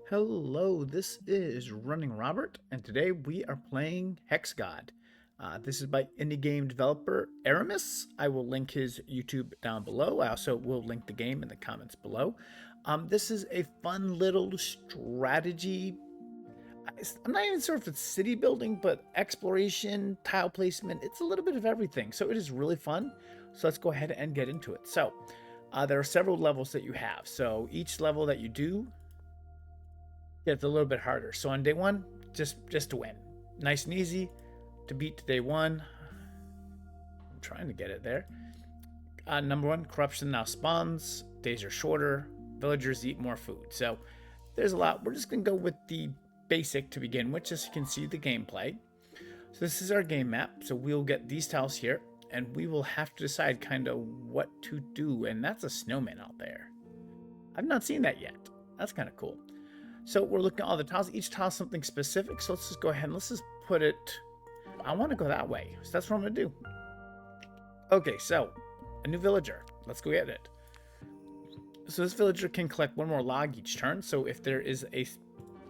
Hello, this is Running Robert, and today we are playing Hexagod. This is by indie game developer Aramis. I will link his YouTube down below. I also will link the game in the comments below. This is a fun little strategy. I'm not even sure if it's city building, but exploration, tile placement. It's a little bit of everything. So it is really fun. So let's go ahead and get into it. So there are several levels that you have. So each level that you do it's a little bit harder. So on day one, just to win, nice and easy to beat day one. I'm trying to get it there. Number one, corruption now spawns. Days are shorter. Villagers eat more food. So there's a lot. We're just gonna go with the basic to begin with, just so you can see the gameplay. So this is our game map. So we'll get these tiles here, and we will have to decide kind of what to do. And that's a snowman out there. I've not seen that yet. That's kind of cool. So we're looking at all the tiles. Each tile is something specific. So let's just go ahead and let's just put it. I want to go that way. So that's what I'm going to do. Okay, so a new villager. Let's go get it. So this villager can collect one more log each turn. So if there is a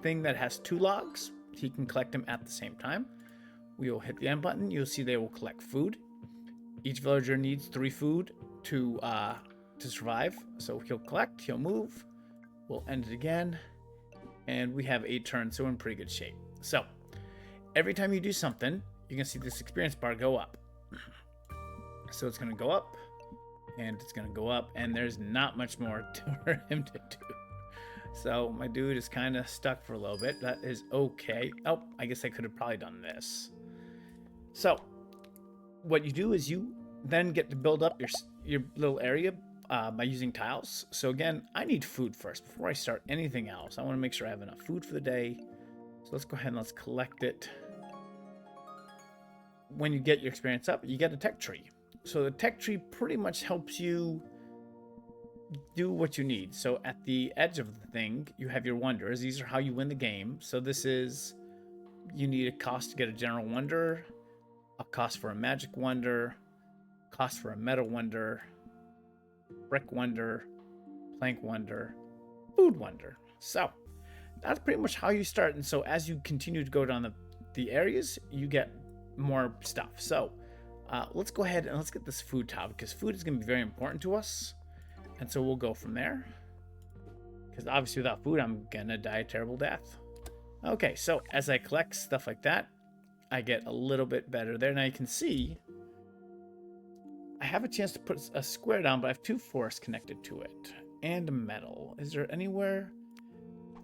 thing that has 2 logs, he can collect them at the same time. We will hit the end button. You'll see they will collect food. Each villager needs 3 food to survive. So he'll collect, he'll move. We'll end it again. And we have 8 turns, so we're in pretty good shape. So every time you do something, you can see this experience bar go up. So it's going to go up, and it's going to go up, and there's not much more for him to do. So my dude is kind of stuck for a little bit. That is okay. Oh, I guess I could have probably done this. So what you do is you then get to build up your little area by using tiles. So again, I need food first before I start anything else. I want to make sure I have enough food for the day. So let's go ahead and let's collect it. When you get your experience up, you get a tech tree. So the tech tree pretty much helps you do what you need. So at the edge of the thing, you have your wonders. These are how you win the game. So this is, you need a cost to get a general wonder, a cost for a magic wonder, cost for a meta wonder, brick wonder, plank wonder, food wonder. So that's pretty much how you start. And so as you continue to go down the areas, you get more stuff. So let's go ahead and let's get this food tile, because food is going to be very important to us. And so we'll go from there, because obviously without food, I'm going to die a terrible death. Okay, so as I collect stuff like that, I get a little bit better there. Now you can see I have a chance to put a square down, but I have 2 forests connected to it and a metal. Is there anywhere?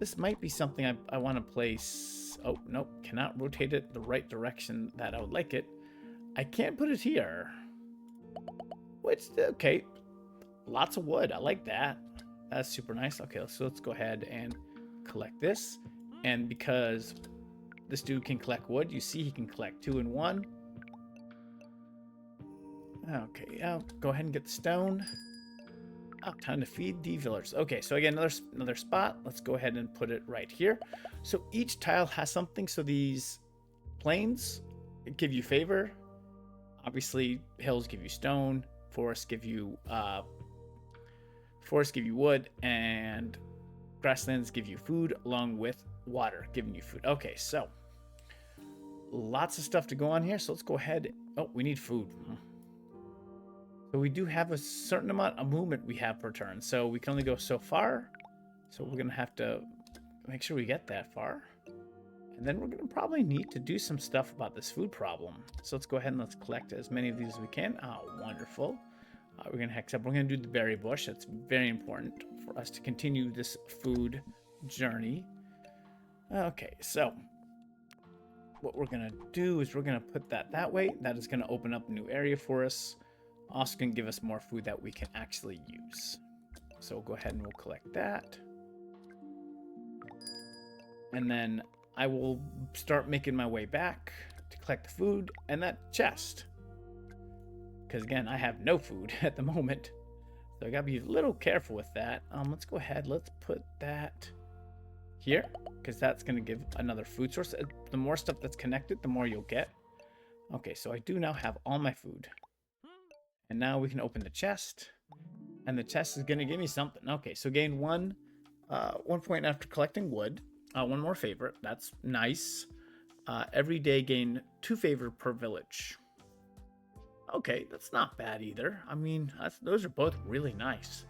This might be something I want to place. Oh, nope. Cannot rotate it the right direction that I would like it. I can't put it here. Which, okay. Lots of wood. I like that. That's super nice. Okay, so let's go ahead and collect this. And because this dude can collect wood, you see he can collect 2 in 1. Okay, I'll go ahead and get the stone. Oh, time to feed the villagers. Okay, so again, another spot. Let's go ahead and put it right here. So each tile has something. So these plains give you favor. Obviously, hills give you stone. Forests give you wood, and grasslands give you food, along with water giving you food. Okay, so lots of stuff to go on here. So let's go ahead. Oh, we need food. So we do have a certain amount of movement we have per turn. So we can only go so far. So we're going to have to make sure we get that far. And then we're going to probably need to do some stuff about this food problem. So let's go ahead and let's collect as many of these as we can. Oh, wonderful. We're going to hex up. We're going to do the berry bush. That's very important for us to continue this food journey. Okay, so what we're going to do is we're going to put that way. That is going to open up a new area for us. Also can give us more food that we can actually use. So we'll go ahead and we'll collect that. And then I will start making my way back to collect the food and that chest. Because again, I have no food at the moment. So I gotta be a little careful with that. Let's go ahead, let's put that here, because that's gonna give another food source. The more stuff that's connected, the more you'll get. Okay, so I do now have all my food. And now we can open the chest. And the chest is going to give me something. Okay, so gain 1 1 point after collecting wood. One more favorite. That's nice. Every day gain 2 favor per village. Okay, that's not bad either. I mean, those are both really nice.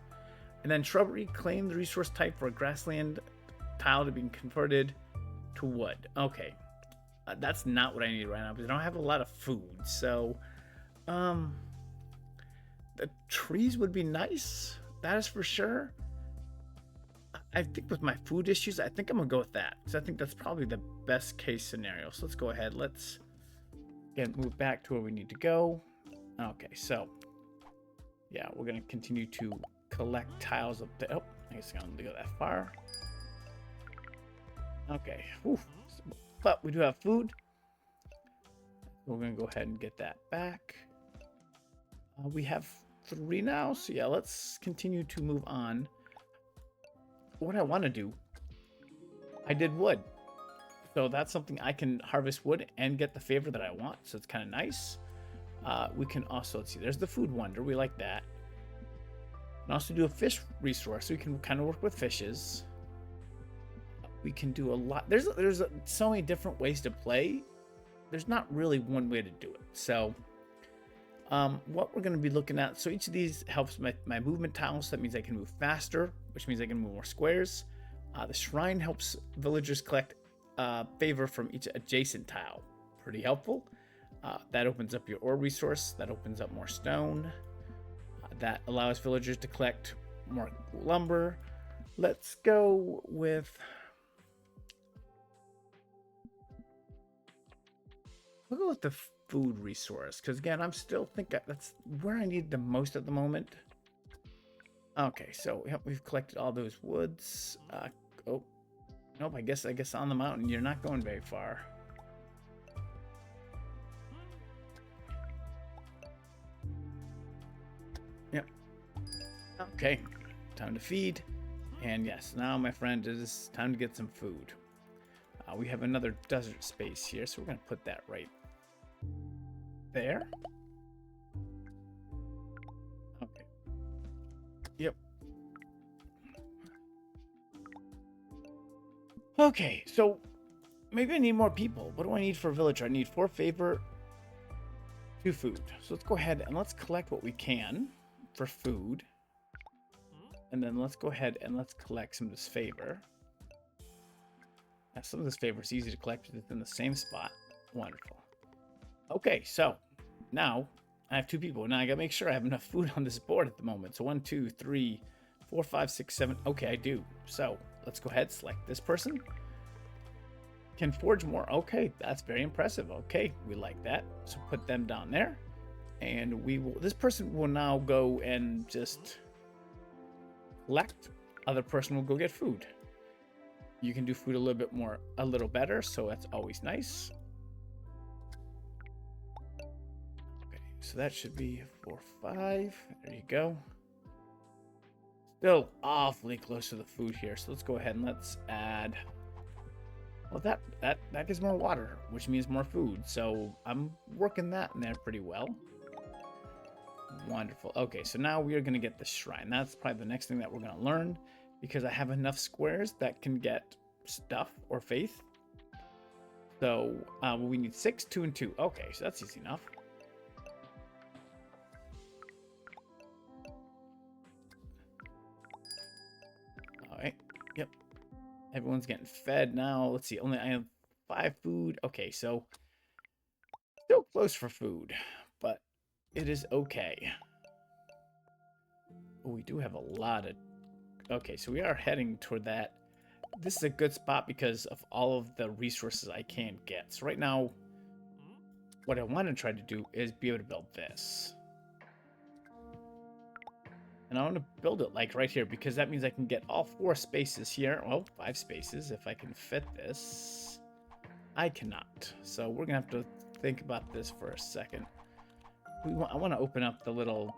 And then shrubbery, claim the resource type for a grassland tile to be converted to wood. Okay, that's not what I need right now because I don't have a lot of food. So, the trees would be nice. That is for sure. I think with my food issues, I think I'm gonna go with that. So I think that's probably the best case scenario. So let's go ahead. Let's again move back to where we need to go. Okay, so yeah, we're gonna continue to collect tiles up there. Oh, I guess I'm gonna go that far. Okay, oof. But we do have food. We're gonna go ahead and get that back. We have 3 now, so yeah, let's continue to move on. What I want to do, I did wood, so that's something I can harvest wood and get the favor that I want, so it's kind of nice. We can also, let's see, there's the food wonder, we like that. And also do a fish resource, so we can kind of work with fishes. We can do a lot. There's so many different ways to play. There's not really one way to do it. So what we're going to be looking at, so each of these helps my movement tiles. That means I can move faster, which means I can move more squares. The shrine helps villagers collect favor from each adjacent tile. Pretty helpful. That opens up your ore resource. That opens up more stone. That allows villagers to collect more lumber. Let's go with... we'll go with the food resource, because again, I'm still thinking that's where I need the most at the moment. Okay, so yep, we've collected all those woods. Oh, nope, I guess on the mountain you're not going very far. Yep. Okay, time to feed. And yes, now my friend, it is time to get some food. We have another desert space here, so we're going to put that right there. Okay. Yep. Okay, so maybe I need more people. What do I need for a villager? I need 4 favor, 2 food. So let's go ahead and let's collect what we can for food. And then let's go ahead and let's collect some of this favor. Now, some of this favor is easy to collect within the same spot. Wonderful. Okay, so now I have 2 people. Now I gotta make sure I have enough food on this board at the moment. So 1, 2, 3, 4, 5, 6, 7. Okay, I do. So let's go ahead, select this person. Can forge more. Okay, that's very impressive. Okay, we like that. So put them down there. And we will, this person will now go and just collect. Other person will go get food. You can do food a little better, so that's always nice. Okay, so that should be 4, 5. There you go. Still awfully close to the food here, so let's go ahead and let's add. Well, that gives more water, which means more food. So I'm working that in there pretty well. Wonderful. Okay, so now we are going to get the shrine. That's probably the next thing that we're going to learn, because I have enough squares that can get stuff or faith. So we need 6, 2, and 2. Okay, so that's easy enough. All right. Yep. Everyone's getting fed now. Let's see. I have 5 food. Okay, so still close for food, but it is okay. Oh, we do have a lot of... okay, so we are heading toward that. This is a good spot because of all of the resources I can get. So right now, what I want to try to do is be able to build this. And I want to build it like right here, because that means I can get all 4 spaces here. Well, 5 spaces if I can fit this. I cannot. So we're going to have to think about this for a second. I want to open up the little...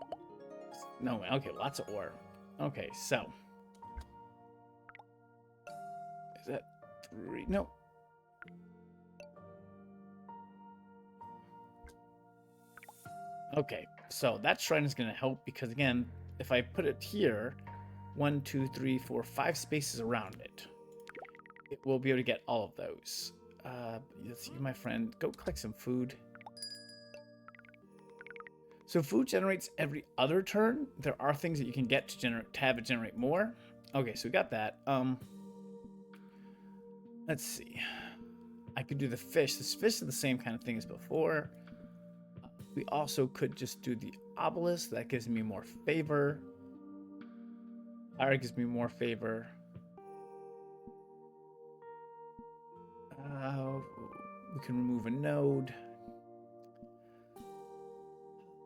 no, okay, lots of ore. Okay, so... is that 3? No. Okay, so that shrine is going to help because, again, if I put it here, 1, 2, 3, 4, 5 spaces around it. We'll be able to get all of those. Let's see, my friend, go collect some food. So food generates every other turn. There are things that you can get to have it generate more. Okay, so we got that. Let's see. I could do the fish. This fish is the same kind of thing as before. We also could just do the obelisk. That gives me more favor. Fire gives me more favor. We can remove a node.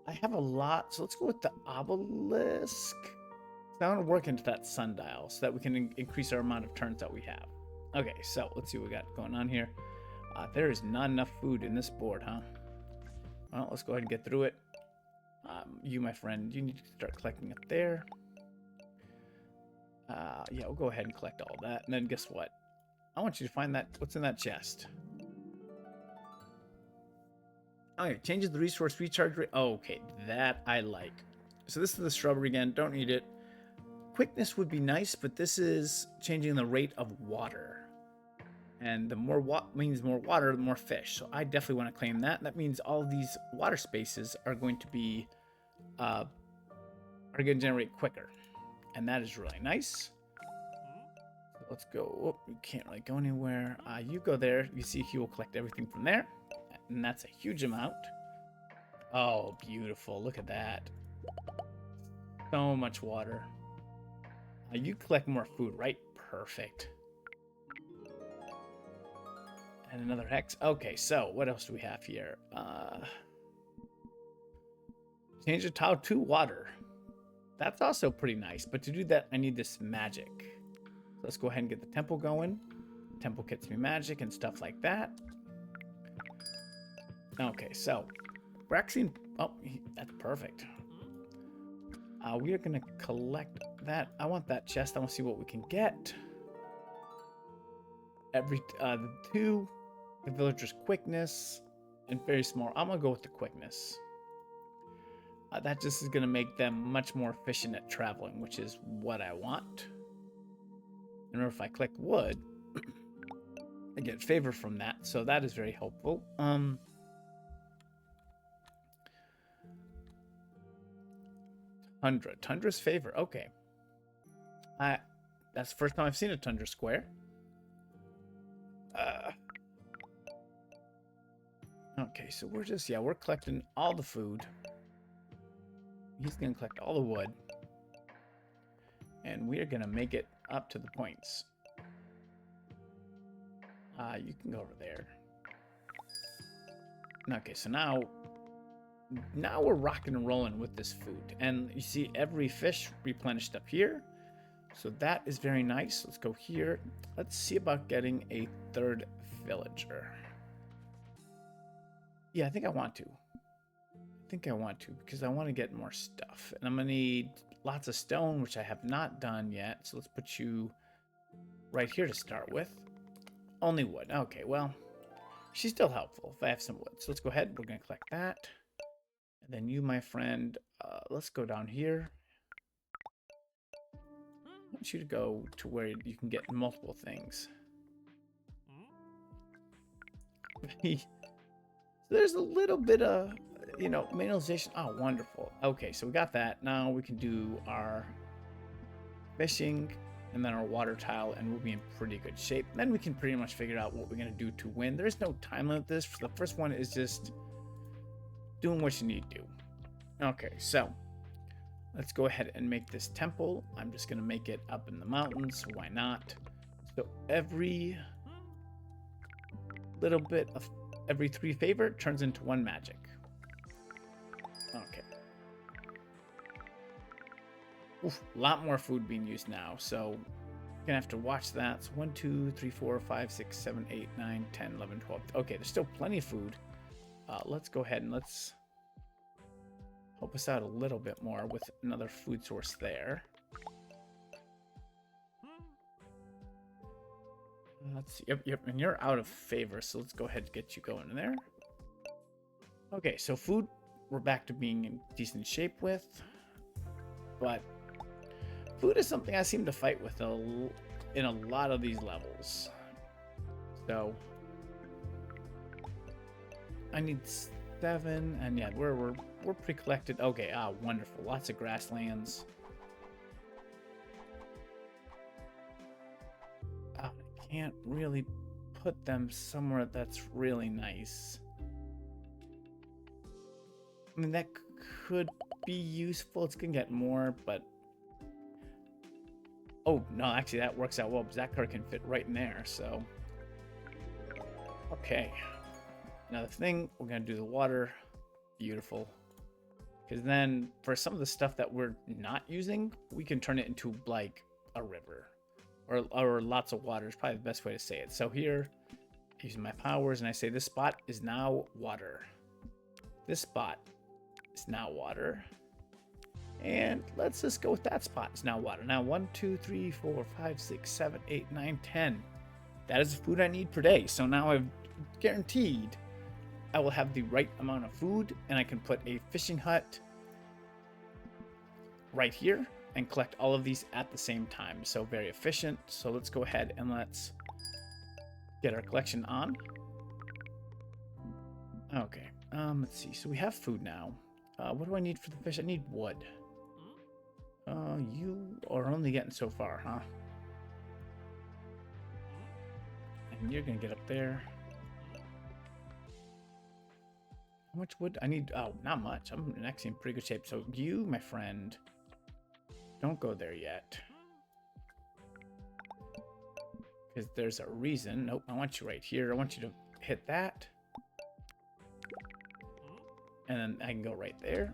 I have a lot, so let's go with the obelisk. So I want to work into that sundial so that we can increase our amount of turns that we have. Okay, so let's see what we got going on here. There is not enough food in this board, huh? Well, let's go ahead and get through it. You, my friend, you need to start collecting it there. Yeah, we'll go ahead and collect all that. And then guess what? I want you to find that. What's in that chest? Okay, changes the resource recharge rate. Oh, okay, that I like. So this is the shrubbery again. Don't need it. Quickness would be nice, but this is changing the rate of water. And the more means more water, the more fish. So I definitely want to claim that. That means all of these water spaces are going to be are going to generate quicker. And that is really nice. So let's go. Oh, you can't really go anywhere. You go there. You see he will collect everything from there. And that's a huge amount. Oh, beautiful. Look at that. So much water. You collect more food, right? Perfect. And another hex. Okay, so what else do we have here? Change the tile to water. That's also pretty nice. But to do that, I need this magic. So let's go ahead and get the temple going. Temple gets me magic and stuff like that. Okay, so we're actually... Oh, that's perfect. We are going to collect that. I want that chest. I want to see what we can get. The villager's quickness and very small. I'm going to go with the quickness. That just is going to make them much more efficient at traveling, which is what I want. And remember, if I collect wood, I get favor from that, so that is very helpful. Tundra's favor. Okay. That's the first time I've seen a tundra square. Okay, so we're collecting all the food. He's gonna collect all the wood. And we are gonna make it up to the points. You can go over there. Okay, so now we're rocking and rolling with this food. And you see every fish replenished up here. So that is very nice. Let's go here. Let's see about getting a third villager. Yeah, I think I want to. Because I want to get more stuff. And I'm going to need lots of stone, which I have not done yet. So let's put you right here to start with. Only wood. Okay, well, she's still helpful if I have some wood. So let's go ahead. We're going to collect that. And then you, my friend, let's go down here. I want you to go to where you can get multiple things. So there's a little bit of, mineralization. Oh, wonderful. Okay, so we got that. Now we can do our fishing and then our water tile, and we'll be in pretty good shape. Then we can pretty much figure out what we're going to do to win. There's no time limit to this. The first one is just doing what you need to do. Okay, so let's go ahead and make this temple. I'm just going to make it up in the mountains. Why not? So every little bit of every 3 favor turns into 1 magic. Okay. Oof, a lot more food being used now, so you're gonna have to watch that. So 1, 2, 3, 4, 5, 6, 7, 8, 9, 10, 11, 12. Okay, there's still plenty of food. Let's go ahead and let's help us out a little bit more with another food source there. Let's see. Yep, and you're out of favor, so let's go ahead and get you going in there. Okay, so food we're back to being in decent shape with, but food is something I seem to fight with in a lot of these levels. So I need 7, and yeah, we're pretty collected. Okay, wonderful. Lots of grasslands. I can't really put them somewhere that's really nice. I mean, that could be useful. It's gonna get more, but oh no, actually that works out well because that card can fit right in there. So okay, now the thing, we're gonna do the water. Beautiful, because then for some of the stuff that we're not using, we can turn it into like a river or lots of water is probably the best way to say it. So here, using my powers, and I say this spot is now water. This spot is now water. And let's just go with that spot. It's now water. Now 1, 2, 3, 4, 5, 6, 7, 8, 9, 10. That is the food I need per day. So now I've guaranteed I will have the right amount of food, and I can put a fishing hut right here and collect all of these at the same time. So very efficient. So let's go ahead and let's get our collection on. Okay. Let's see. So we have food now. What do I need for the fish? I need wood. You are only getting so far, huh? And you're gonna get up there. How much wood? I need, oh, not much. I'm actually in pretty good shape. So you, my friend, don't go there yet. Because there's a reason. Nope, I want you right here. I want you to hit that. And then I can go right there.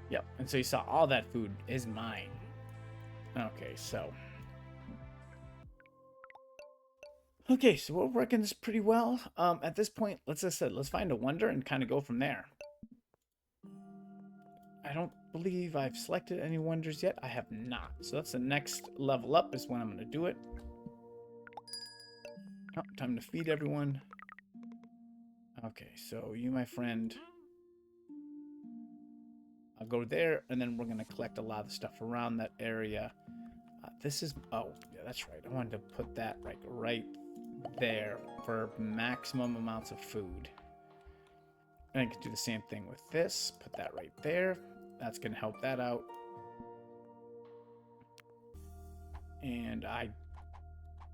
Yep, and so you saw all that food is mine. Okay, so. Okay, so we're working this pretty well. At this point, let's find a wonder and kind of go from there. I don't believe I've selected any wonders yet. I have not. So that's the next level up is when I'm going to do it. Oh, time to feed everyone. Okay, so you, my friend. I'll go there, and then we're going to collect a lot of stuff around that area. This is, oh, yeah, that's right. I wanted to put that right there for maximum amounts of food. And I can do the same thing with this. Put that right there. That's going to help that out. And I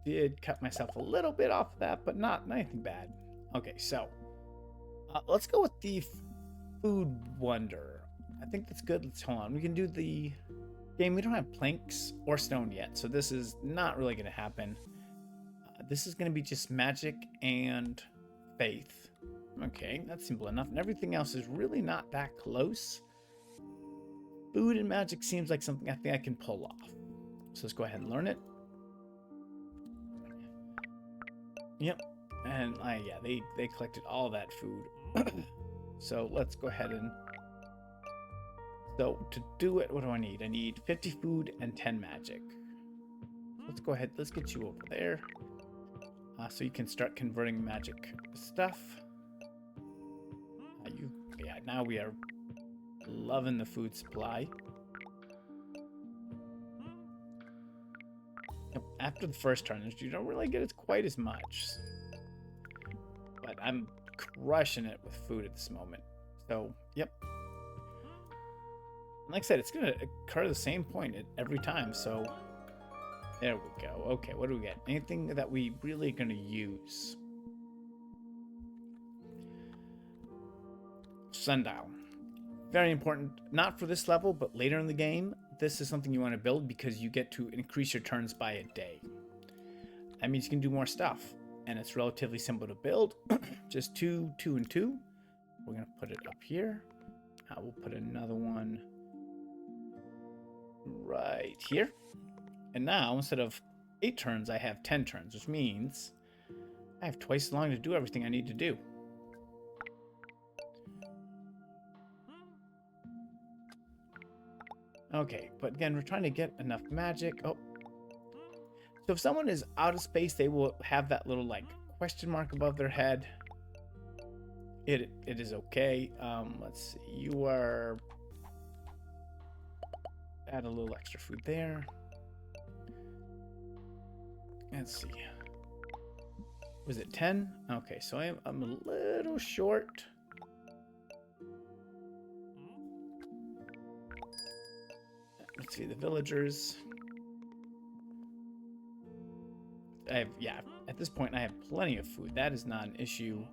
did cut myself a little bit off of that, but not anything bad. Okay, so let's go with the food wonder. I think that's good. Let's hold on. We can do the game. We don't have planks or stone yet, so this is not really going to happen. This is going to be just magic and faith. Okay, that's simple enough. And everything else is really not that close. Food and magic seems like something I think I can pull off. So let's go ahead and learn it. Yep. And yeah, they collected all that food. So let's go ahead and... So to do it, what do I need? I need 50 food and 10 magic. Let's go ahead. Let's get you over there. So you can start converting magic stuff. Yeah, now we are loving the food supply. After the first turn, you don't really get it quite as much. But I'm crushing it with food at this moment. So, yep. Like I said, it's going to occur the same point at every time. So, there we go. Okay, what do we get? Anything that we really going to use? Sundial. Very important. Not for this level, but later in the game. This is something you want to build because you get to increase your turns by a day. That means you can do more stuff. And it's relatively simple to build. Just 2, 2, and 2. We're going to put it up here. We'll put another one right here. And now, instead of 8 turns, I have 10 turns, which means I have twice as long to do everything I need to do. Okay, but again, we're trying to get enough magic. Oh. So if someone is out of space, they will have that little, like, question mark above their head. It is okay. Let's see. You are... add a little extra food there. Let's see. Was it 10? Okay, so I'm a little short. Let's see the villagers. Yeah, at this point I have plenty of food. That is not an issue.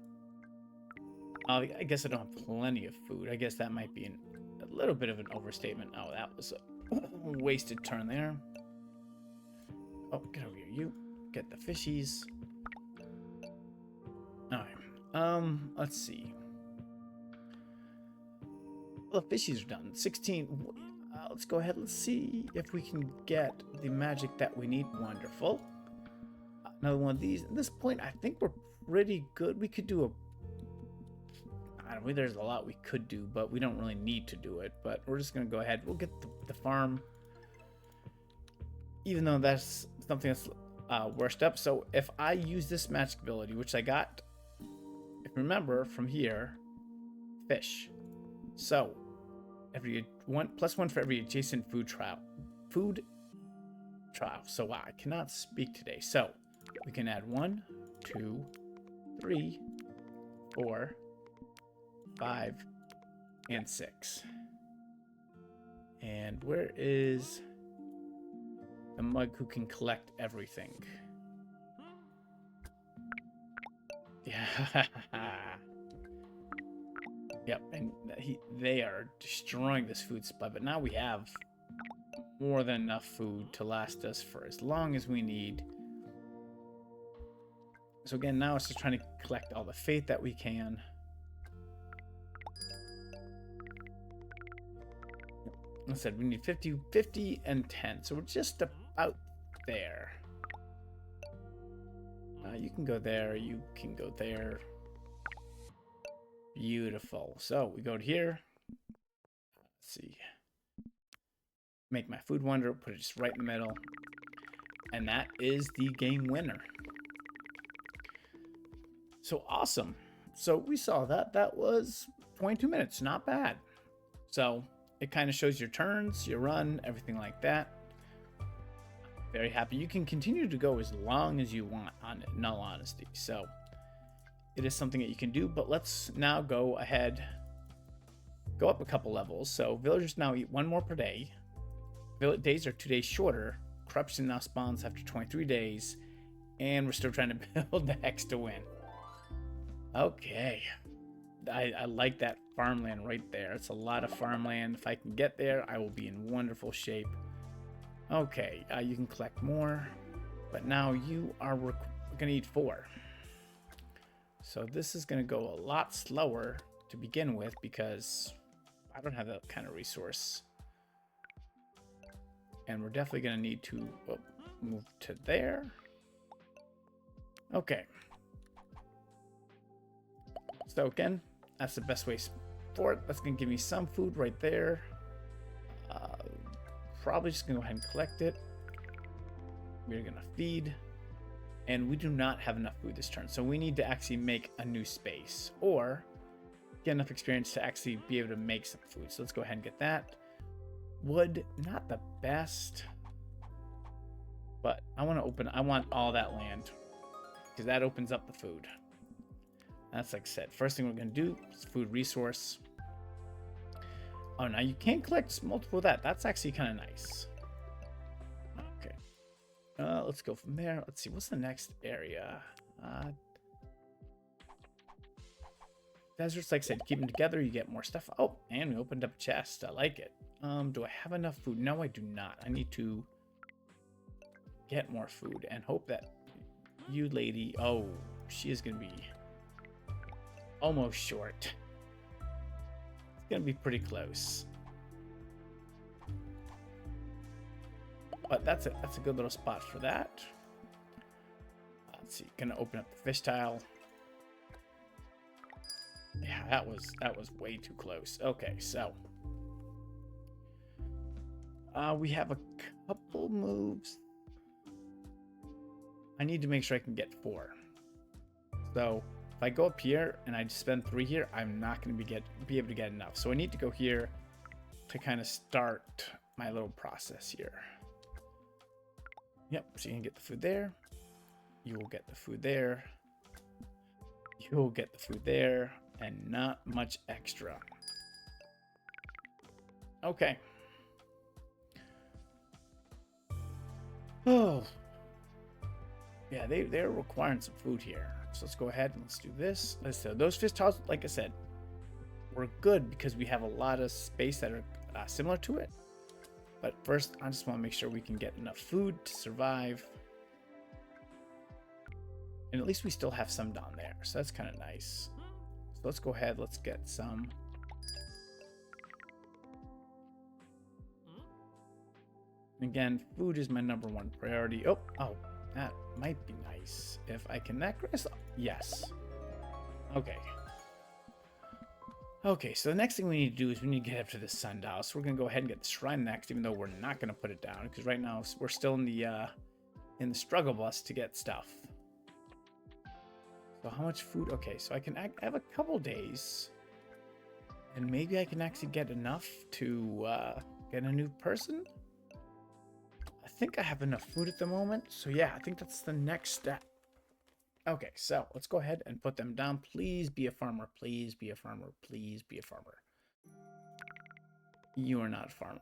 I guess I don't have plenty of food. I guess that might be a little bit of an overstatement. Oh, that was a wasted turn there. Oh, get over here, you. Get the fishies. Alright, let's see. Well, the fishies are done. 16. Let's go ahead. Let's see if we can get the magic that we need. Wonderful. Another one of these. At this point, I think we're pretty good. We could do I don't know, there's a lot we could do, but we don't really need to do it. But we're just going to go ahead. We'll get the farm. Even though that's something that's worst up. So if I use this magic ability, which I got, if you remember from here, fish. So every +1 for every adjacent food trial. So wow, I cannot speak today. So we can add 1, 2, 3, 4, 5, and 6. And where is the mug who can collect everything? Yeah. Yep, and they are destroying this food supply, but now we have more than enough food to last us for as long as we need. So again, now it's just trying to collect all the faith that we can. I said we need 50, 50, and 10, so we're just about there. You can go there, you can go there. Beautiful. So we go to here. Let's see. Make my food wonder, put it just right in the middle. And that is the game winner. So awesome. So we saw that. That was 22 minutes. Not bad. So it kind of shows your turns, your run, everything like that. Very happy. You can continue to go as long as you want on it, in all honesty. So it is something that you can do, but let's now go ahead, go up a couple levels. So villagers now eat 1 more per day. Days are 2 days shorter. Corruption now spawns after 23 days. And we're still trying to build the hex to win. Okay. I like that farmland right there. It's a lot of farmland. If I can get there, I will be in wonderful shape. Okay, you can collect more. But now you are going to need 4. So this is going to go a lot slower to begin with because I don't have that kind of resource. And we're definitely going to need to move to there. Okay. So again, that's the best way for it. That's going to give me some food right there. Probably just going to go ahead and collect it. We're going to feed. And we do not have enough food this turn. So we need to actually make a new space. Or get enough experience to actually be able to make some food. So let's go ahead and get that. Wood, not the best. But I want all that land. Because that opens up the food. That's like I said. First thing we're going to do is food resource. Oh, now you can't collect multiple of that. That's actually kind of nice. Okay. Let's go from there. Let's see. What's the next area? Deserts, like I said, keep them together. You get more stuff. Oh, and we opened up a chest. I like it. Do I have enough food? No, I do not. I need to get more food and hope that you lady... Oh, she is going to be almost short. It's going to be pretty close. But that's a good little spot for that. Let's see. Going to open up the fish tile. Yeah, that was way too close. Okay, so we have a couple moves. I need to make sure I can get 4. So if I go up here and I just spend 3 here, I'm not going to be able to get enough. So I need to go here to kind of start my little process here. Yep, so you can get the food there. You will get the food there. You will get the food there. And not much extra. Okay. Oh. Yeah, they're requiring some food here. So let's go ahead and let's do this. Those fish tiles, like I said, we're good because we have a lot of space that are similar to it. But first, I just want to make sure we can get enough food to survive. And at least we still have some down there. So that's kind of nice. So let's go ahead. Let's get some. Again, food is my #1 priority. Oh, that might be nice. If I can necklace. Yes. Okay. Okay, so the next thing we need to do is we need to get up to the sundial. So we're going to go ahead and get the shrine next, even though we're not going to put it down. Because right now we're still in the struggle bus to get stuff. So how much food? Okay, so I have a couple days. And maybe I can actually get enough to get a new person. I think I have enough food at the moment. So yeah, I think that's the next step. Okay, so let's go ahead and put them down. Please be a farmer. Please be a farmer. Please be a farmer. You are not a farmer.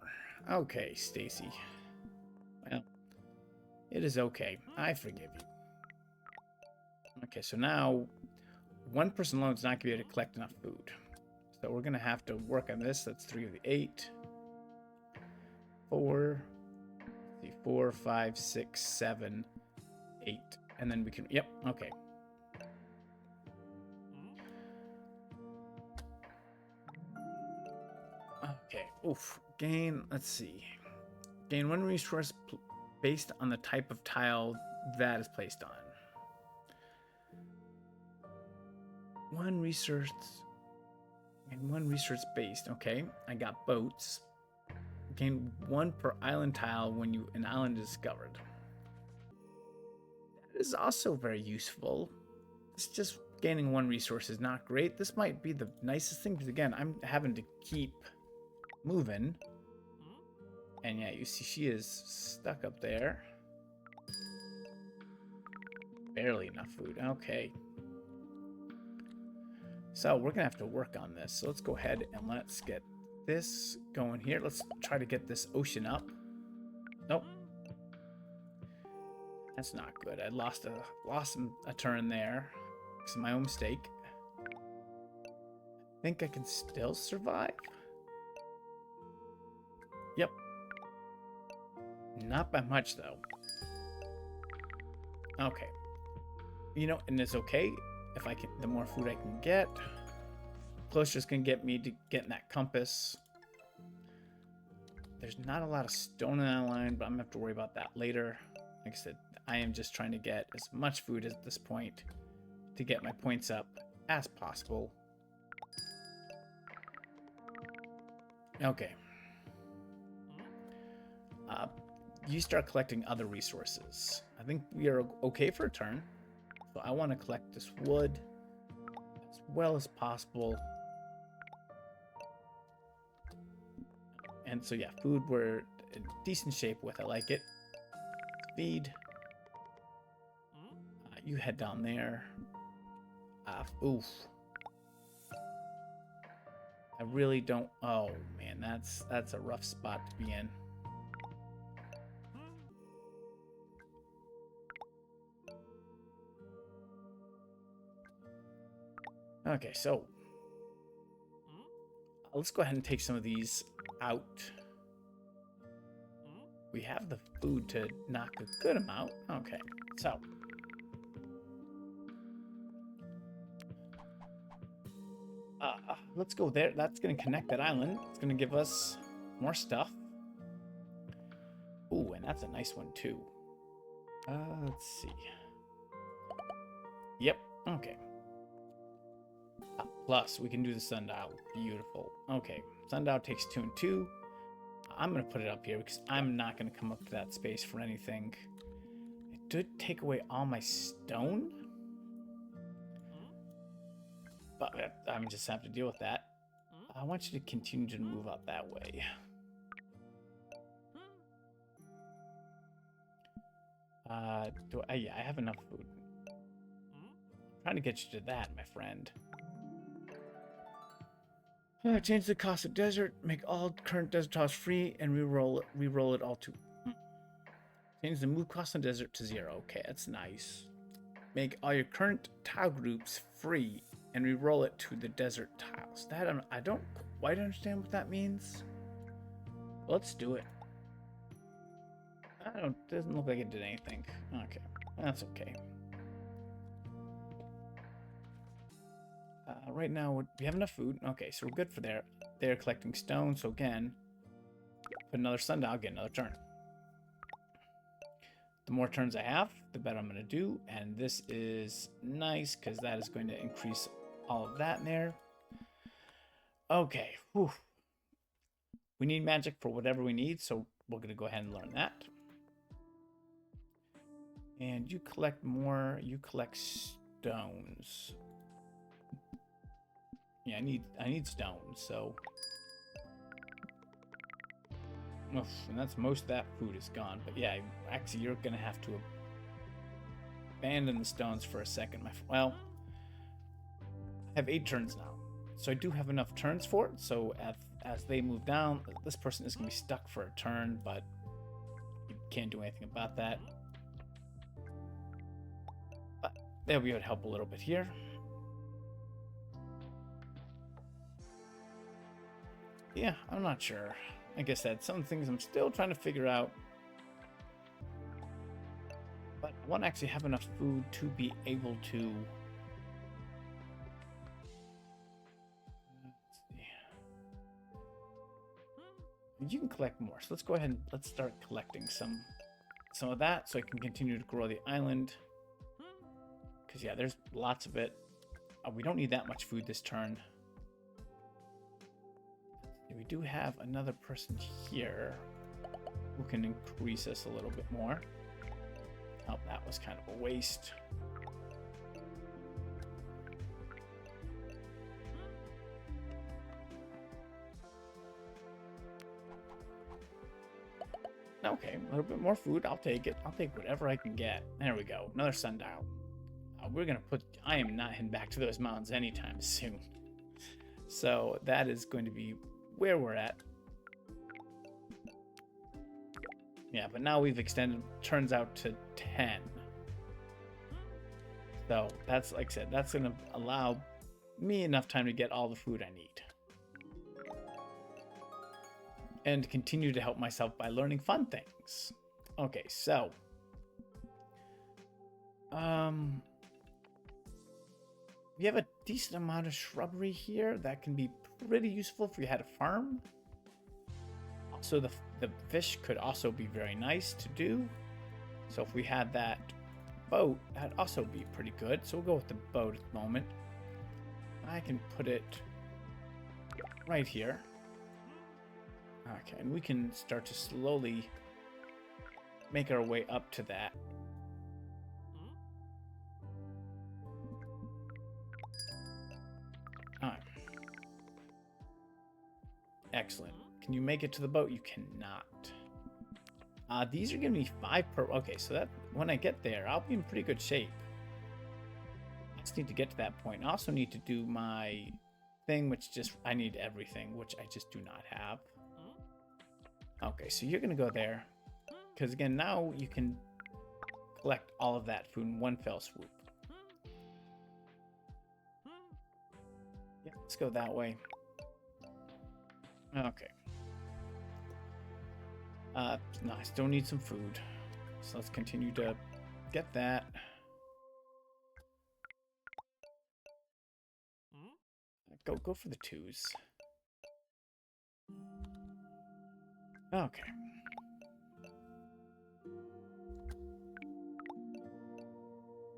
Okay, Stacy. Well, it is okay. I forgive you. Okay, so now one person alone is not going to be able to collect enough food. So we're going to have to work on this. That's 3 of the 8. 4. 4, 5, 6, 7, 8. And then we can, yep, okay. Okay, oof. Gain, let's see. Gain 1 resource based on the type of tile that is placed on. 1 resource, and 1 resource based. Okay, I got boats. Gain 1 per island tile when an island is discovered. That is also very useful. It's just gaining 1 resource is not great. This might be the nicest thing because again, I'm having to keep moving. And yeah, you see she is stuck up there. Barely enough food. Okay. So we're gonna have to work on this. So let's go ahead and let's get this going here. Let's try to get this ocean up. Nope. That's not good. I lost a turn there. It's my own mistake. I think I can still survive. Yep. Not by much though. Okay. You know, and it's okay if I can. The more food I can get, closer it's gonna get me to getting that compass. There's not a lot of stone in that line, but I'm gonna have to worry about that later. Like I said, I am just trying to get as much food at this point to get my points up as possible. Okay. You start collecting other resources. I think we are okay for a turn. So I want to collect this wood as well as possible. And so yeah, food we're in decent shape with. I like it. Feed. You head down there. Oof. I really don't. Oh man, that's a rough spot to be in. Okay, so let's go ahead and take some of these out. We have the food to knock a good amount. Okay, so let's go there. That's going to connect that island. It's going to give us more stuff. Ooh, and that's a nice one too. Let's see. Yep, okay. Plus, we can do the sundial. Beautiful. Okay, sundial takes 2 and 2. I'm going to put it up here because I'm not going to come up to that space for anything. It did take away all my stone. But I'm just have to deal with that. I want you to continue to move up that way. Yeah, I have enough food. Trying to get you to that, my friend. Change the cost of desert, make all current desert tiles free, and re-roll it all to... Change the move cost on desert to 0. Okay, that's nice. Make all your current tile groups free, and re-roll it to the desert tiles. That I don't quite understand what that means. Let's do it. Doesn't look like it did anything. Okay, that's okay. Right now, we have enough food. Okay, so we're good for there. They're collecting stone, so again, put another sundial, get another turn. The more turns I have, the better I'm going to do. And this is nice, because that is going to increase all of that in there. Okay, whew. We need magic for whatever we need, so we're going to go ahead and learn that. And you collect more, you collect stones. Yeah, I need stones, so... Oof, and that's most of that food is gone. But yeah, actually you're gonna have to abandon the stones for a second. Well, I have 8 turns now. So I do have enough turns for it, so as they move down, this person is gonna be stuck for a turn, but you can't do anything about that. But they'll be able to help a little bit here. Yeah, I'm not sure. Like I said, some things I'm still trying to figure out. But I want to actually have enough food to be able to... Let's see. You can collect more. So let's go ahead and let's start collecting some of that so I can continue to grow the island. Because, yeah, there's lots of it. We don't need that much food this turn. We do have another person here who can increase us a little bit more. Oh, that was kind of a waste. Okay, a little bit more food. I'll take it. I'll take whatever I can get. There we go. Another sundial. We're going to put... I am not heading back to those mountains anytime soon. So that is going to be where we're at. Yeah, but now we've extended turns out to 10. So that's, like I said, that's going to allow me enough time to get all the food I need. And continue to help myself by learning fun things. Okay, so... we have a decent amount of shrubbery here that can be pretty useful if we had a farm. Also, the fish could also be very nice to do. So if we had that boat, that'd also be pretty good. So we'll go with the boat at the moment. I can put it right here. Okay, and we can start to slowly make our way up to that. Excellent. Can you make it to the boat? You cannot. These are giving me 5 per... Okay, so that when I get there, I'll be in pretty good shape. I just need to get to that point. I also need to do my thing, which just... I need everything, which I just do not have. Okay, so you're going to go there. Because again, now you can collect all of that food in one fell swoop. Yeah, let's go that way. Okay. No, I still need some food. So let's continue to get that. Go for the 2s. Okay.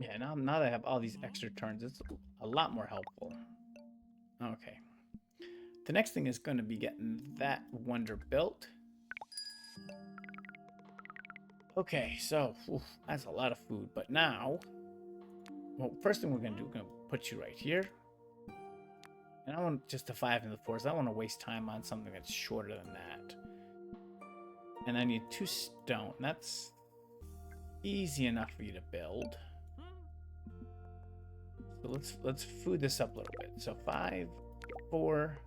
Yeah, now that I have all these extra turns, it's a lot more helpful. Okay. The next thing is going to be getting that wonder built. Okay, so that's a lot of food. But now, well, first thing we're going to do, we're going to put you right here. And I want just to 5 in the forest. I don't want to waste time on something that's shorter than that. And I need 2 stone. That's easy enough for you to build. So let's food this up a little bit. So 5, 4.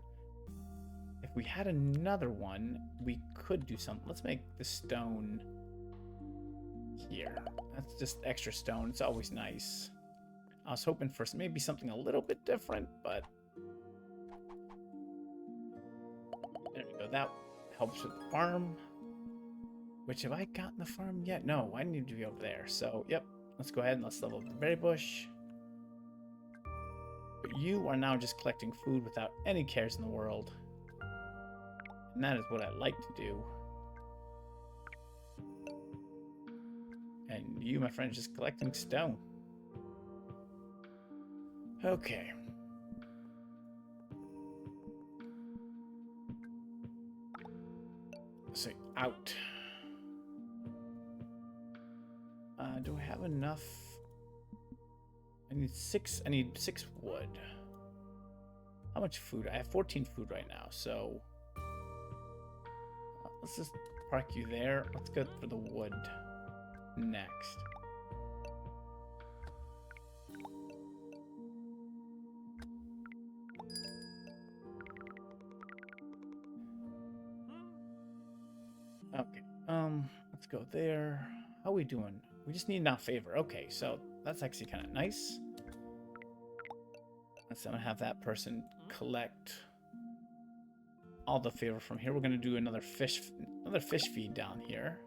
If we had another one, we could do something. Let's make the stone here. That's just extra stone. It's always nice. I was hoping for maybe something a little bit different, but there we go. That helps with the farm. Which, have I gotten the farm yet? No, I need to be over there. So, yep. Let's go ahead and let's level up the berry bush. But you are now just collecting food without any cares in the world. And that is what I like to do. And you, my friend, just collecting stone. Okay. Let's say out. Do I have enough? I need 6 wood. How much food? I have 14 food right now, so let's just park you there. Let's go for the wood next. Okay, let's go there. How are we doing? We just need enough favor. Okay, so that's actually kind of nice. Let's have that person collect all the favor from here. We're gonna do another fish feed down here.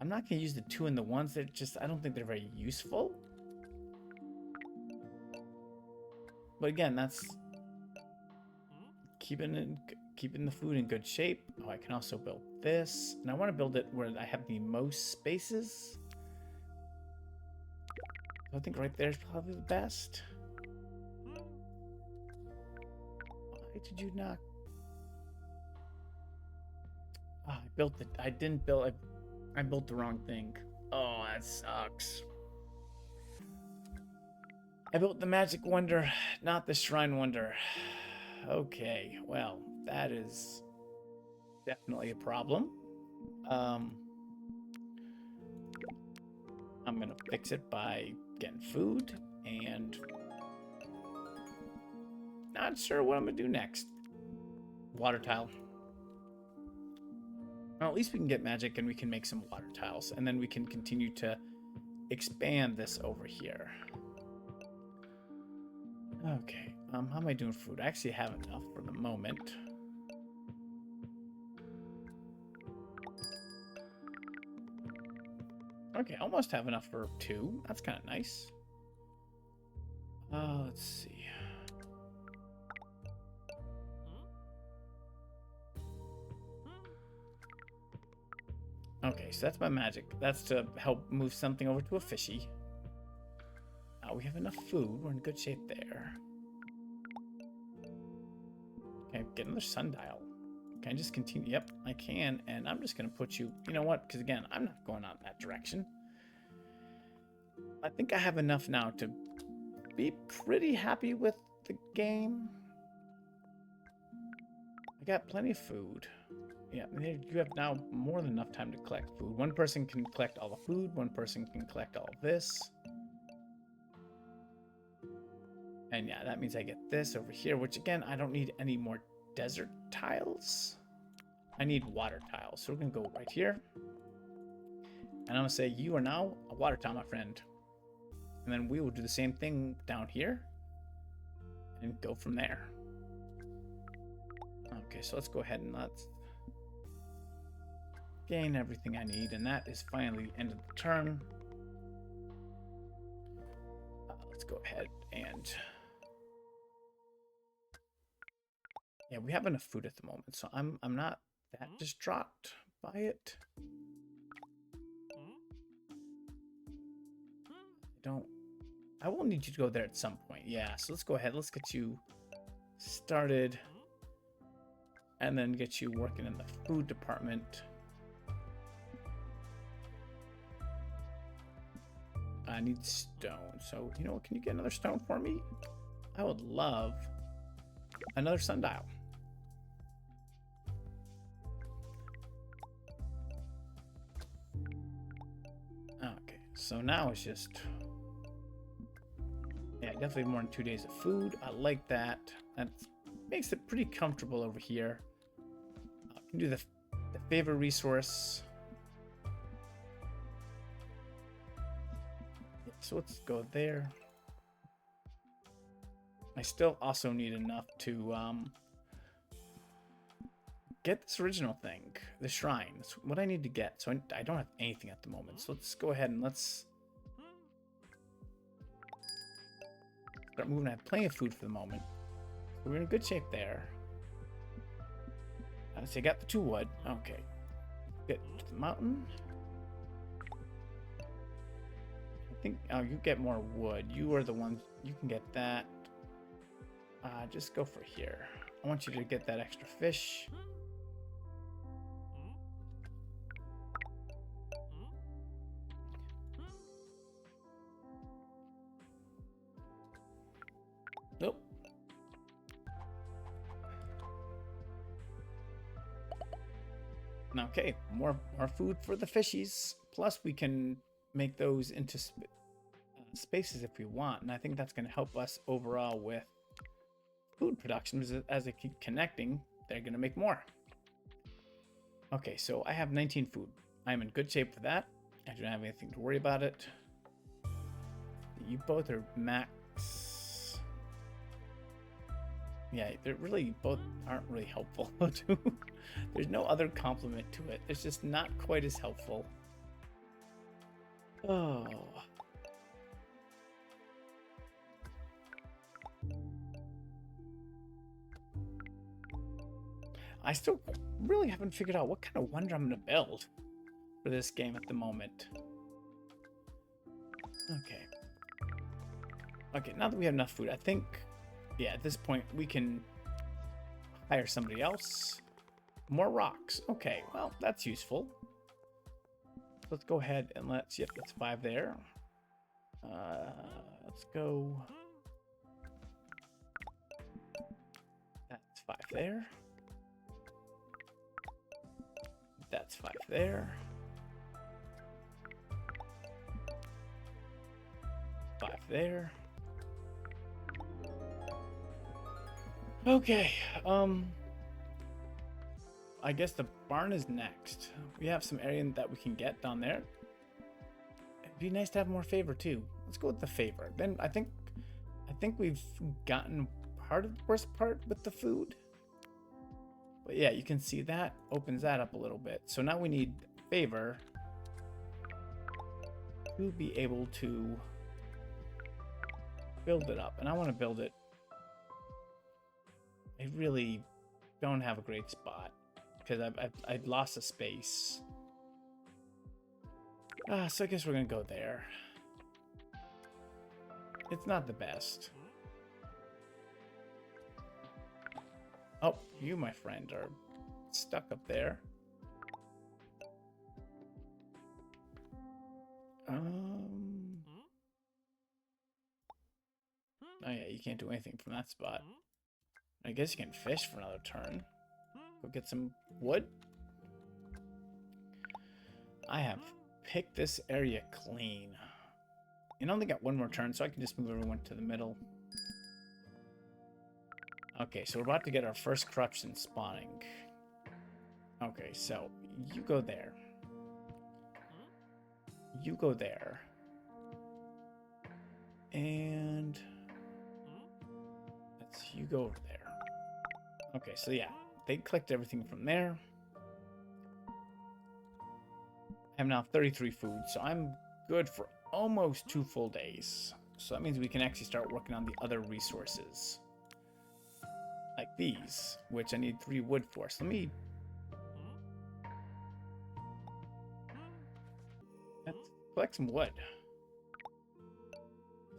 I'm not gonna use the 2 and the 1s. They're just, I don't think they're very useful. But again, that's keeping the food in good shape. Oh, I can also build this, and I want to build it where I have the most spaces. I think right there is probably the best. Why did you not? Oh, I built it. I didn't build. I built the wrong thing. Oh, that sucks. I built the magic wonder, not the shrine wonder. Okay, well, that is definitely a problem. I'm gonna fix it by getting food, and not sure what I'm gonna do next. Water tile. Well, at least we can get magic and we can make some water tiles, and then we can continue to expand this over here. Okay, how am I doing food? I actually have enough for the moment. Okay, almost have enough for 2. That's kind of nice. Let's see. Okay, so that's my magic. That's to help move something over to a fishy. We have enough food. We're in good shape there. Okay, get another sundial. Can I just continue? Yep, I can. And I'm just going to put you... You know what? Because again, I'm not going out in that direction. I think I have enough now to be pretty happy with the game. I got plenty of food. Yeah, you have now more than enough time to collect food. One person can collect all the food. One person can collect all of this. And yeah, that means I get this over here, which again, I don't need any more desert tiles. I need water tiles. So we're going to go right here. And I'm going to say, you are now a water tile, my friend. And then we will do the same thing down here. And go from there. Okay, so let's go ahead and let's gain everything I need. And that is finally the end of the turn. Let's go ahead and... Yeah, we have enough food at the moment, so I'm not that distraught by it. I will need you to go there at some point. Yeah, so let's go ahead. Let's get you started and then get you working in the food department. I need stone. So, you know what? Can you get another stone for me? I would love another sundial. So now it's just... Yeah, definitely more than 2 days of food. I like that. That makes it pretty comfortable over here. I can do the favor resource. So let's go there. I still also need enough to get this original thing, the shrine. That's what I need to get. So I don't have anything at the moment. So let's go ahead and let's start moving. I have plenty of food for the moment. So we're in good shape there. So I got the 2 wood. Okay. Get to the mountain. I think, oh, you get more wood. You are the ones, you can get that. Just go for here. I want you to get that extra fish. Nope. Okay, more food for the fishies. Plus, we can make those into spaces if we want, and I think that's going to help us overall with food production. As they keep connecting, they're going to make more. Okay, so I have 19 food. I'm in good shape for that. I don't have anything to worry about it. You both are max. Yeah, they're really both aren't really helpful. There's no other complement to it. It's just not quite as helpful. Oh. I still really haven't figured out what kind of wonder I'm going to build for this game at the moment. Okay. Okay, now that we have enough food, I think, yeah, at this point we can hire somebody else. More rocks. Okay, well, that's useful. Let's go ahead and let's, yep, that's 5 there. Let's go. That's 5 there. That's 5 there. 5 there. Okay, I guess the barn is next. We have some area that we can get down there. It'd be nice to have more favor too. Let's go with the favor. Then I think we've gotten part of the worst part with the food. But yeah, you can see that opens that up a little bit. So now we need favor to be able to build it up. And I want to build it. I really don't have a great spot because I've lost a space. So I guess we're gonna go there. It's not the best. Oh, you, my friend, are stuck up there. Oh yeah, you can't do anything from that spot. I guess you can fish for another turn. Go get some wood. I have picked this area clean. And I only got 1 more turn, so I can just move everyone to the middle. Okay, so we're about to get our first corruption spawning. Okay, so you go there. You go there. And you go over there. Okay, so yeah, they collect everything from there. I have now 33 food, so I'm good for almost 2 full days. So that means we can actually start working on the other resources. Like these, which I need 3 wood for. So let's collect some wood.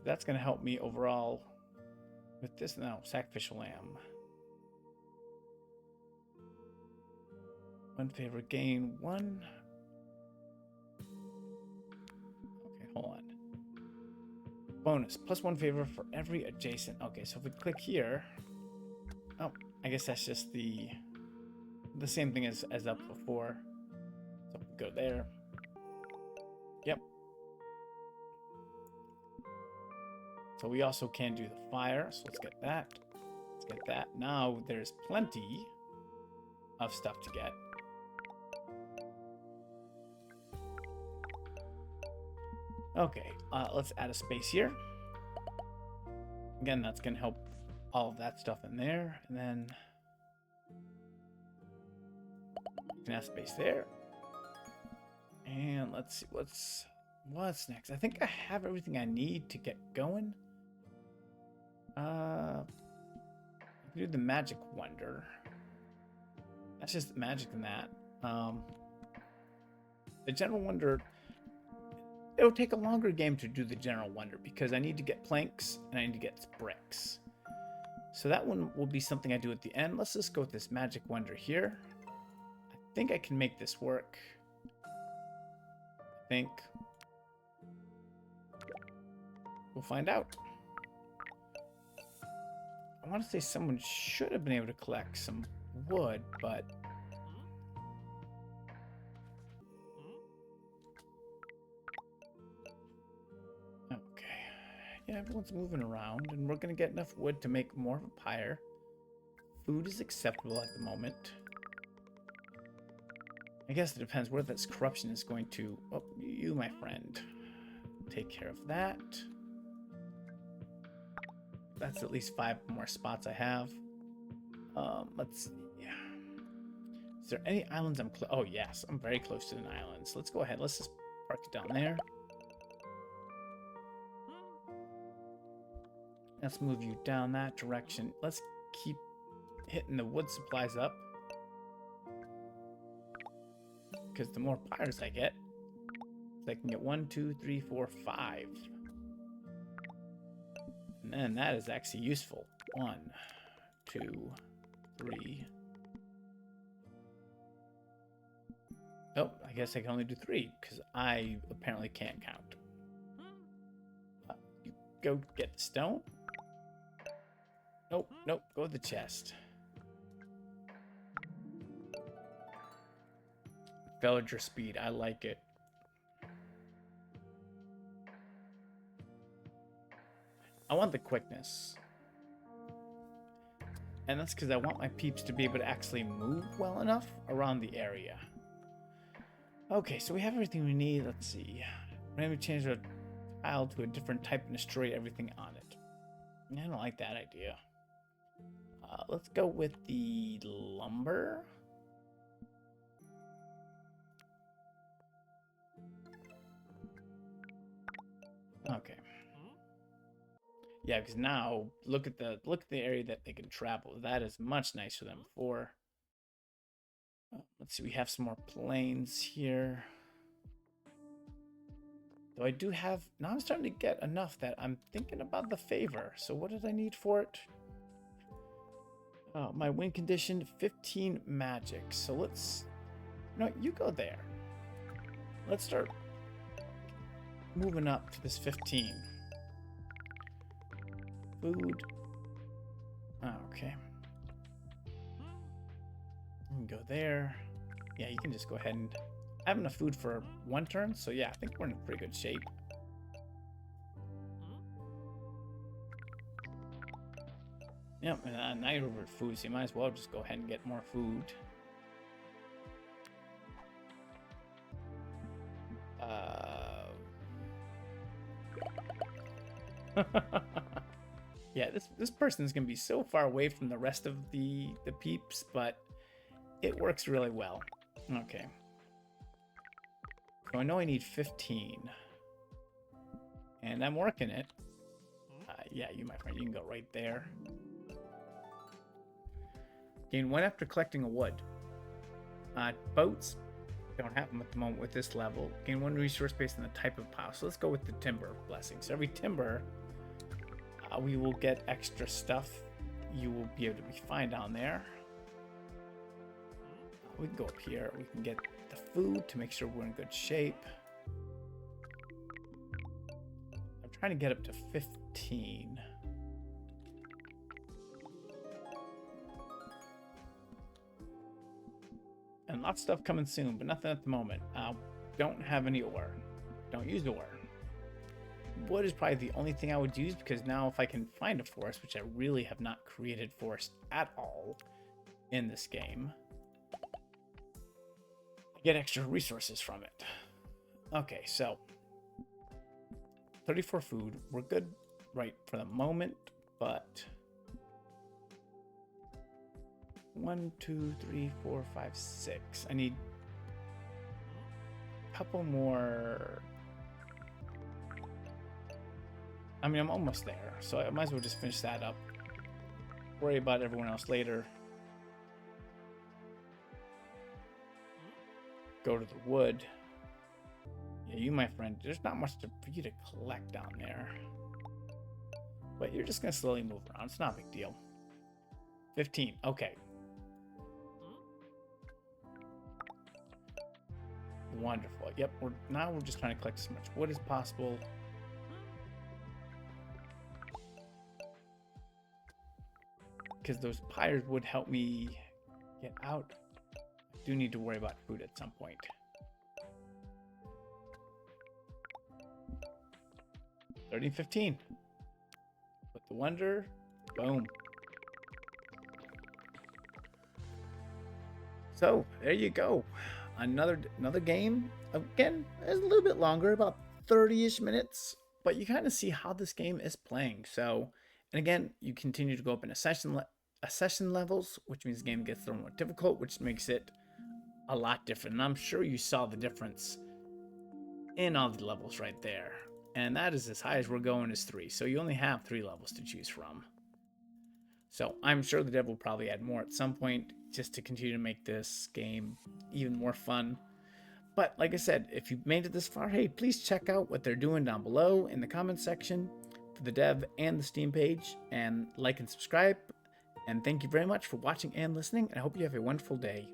That's going to help me overall with this now. Sacrificial lamb. 1 favor gain 1. Okay, hold on. Bonus plus 1 favor for every adjacent. Okay, so if we click here. Oh, I guess that's just the same thing as up before. So go there. Yep. So we also can do the fire. So let's get that. Let's get that. Now there's plenty of stuff to get. Okay, let's add a space here. Again, that's going to help all of that stuff in there. And then you can have space there. And let's see, what's next? I think I have everything I need to get going. Do the magic wonder. That's just the magic in that. The general wonder, it'll take a longer game to do the general wonder because I need to get planks and I need to get bricks. So that one will be something I do at the end. Let's just go with this magic wonder here. I think I can make this work. I think we'll find out. I want to say someone should have been able to collect some wood, but okay. Yeah, everyone's moving around, and we're gonna get enough wood to make more of a pyre. Food is acceptable at the moment. I guess it depends where this corruption is going to. Oh, you, my friend, take care of that. That's at least 5 more spots I have. Let's see. Yeah. Is there any islands I'm close? Oh, yes. I'm very close to an island. So let's go ahead. Let's just park it down there. Let's move you down that direction. Let's keep hitting the wood supplies up. Because the more pyres I get, I can get 1, 2, 3, 4, 5. And then that is actually useful. 1, 2, 3. Oh, I guess I can only do 3 because I apparently can't count. You go get the stone. Nope, nope, go with the chest. Villager speed, I like it. I want the quickness. And that's because I want my peeps to be able to actually move well enough around the area. Okay, so we have everything we need. Let's see. We're going to change our tile to a different type and destroy everything on it. I don't like that idea. Let's go with the lumber. Okay. Yeah, because now look at the area that they can travel. That is much nicer than before. Let's see, we have some more planes here. Though I do have, now I'm starting to get enough that I'm thinking about the favor. So what did I need for it? My win condition, 15 magic. So let's, no, you go there. Let's start moving up to this 15. Food. Okay. You can go there. Yeah, you can just go ahead and I have enough food for 1 turn, so yeah, I think we're in pretty good shape. Yep, and now you're over food, so you might as well just go ahead and get more food. Yeah, this person's gonna be so far away from the rest of the peeps, but it works really well. Okay. So I know I need 15. And I'm working it. Yeah, you, my friend, you can go right there. Gain 1 after collecting a wood. Boats, don't have them at the moment with this level. Gain 1 resource based on the type of pile. So let's go with the timber blessing. So every timber, we will get extra stuff. You will be able to be fine down there. We can go up here. We can get the food to make sure we're in good shape. I'm trying to get up to 15. And lots of stuff coming soon, but nothing at the moment. Don't have any ore. Don't use ore. wood is probably the only thing I would use, because now if I can find a forest, which I really have not created forest at all in this game, I get extra resources from it. Okay, so 34 food. We're good right for the moment, but 1, 2, 3, 4, 5, 6. I need a couple more. I mean, I'm almost there, so I might as well just finish that up. Worry about everyone else later. Go to the wood. Yeah, you, my friend, there's not much for you to collect down there. But you're just going to slowly move around. It's not a big deal. 15. Okay. Wonderful. Yep, now we're just trying to collect as much wood as possible. Because those pyres would help me get out. I do need to worry about food at some point. 30, 15. Put the wonder. Boom. So there you go. Another game. Again, it's a little bit longer, about 30-ish minutes. But you kind of see how this game is playing. So, and again, you continue to go up in accession levels, which means the game gets a little more difficult, which makes it a lot different. And I'm sure you saw the difference in all the levels right there. And that is as high as we're going is 3. So you only have 3 levels to choose from. So I'm sure the dev will probably add more at some point just to continue to make this game even more fun. But like I said, if you've made it this far, hey, please check out what they're doing down below in the comments section for the dev and the Steam page, and like and subscribe. And thank you very much for watching and listening. I hope you have a wonderful day.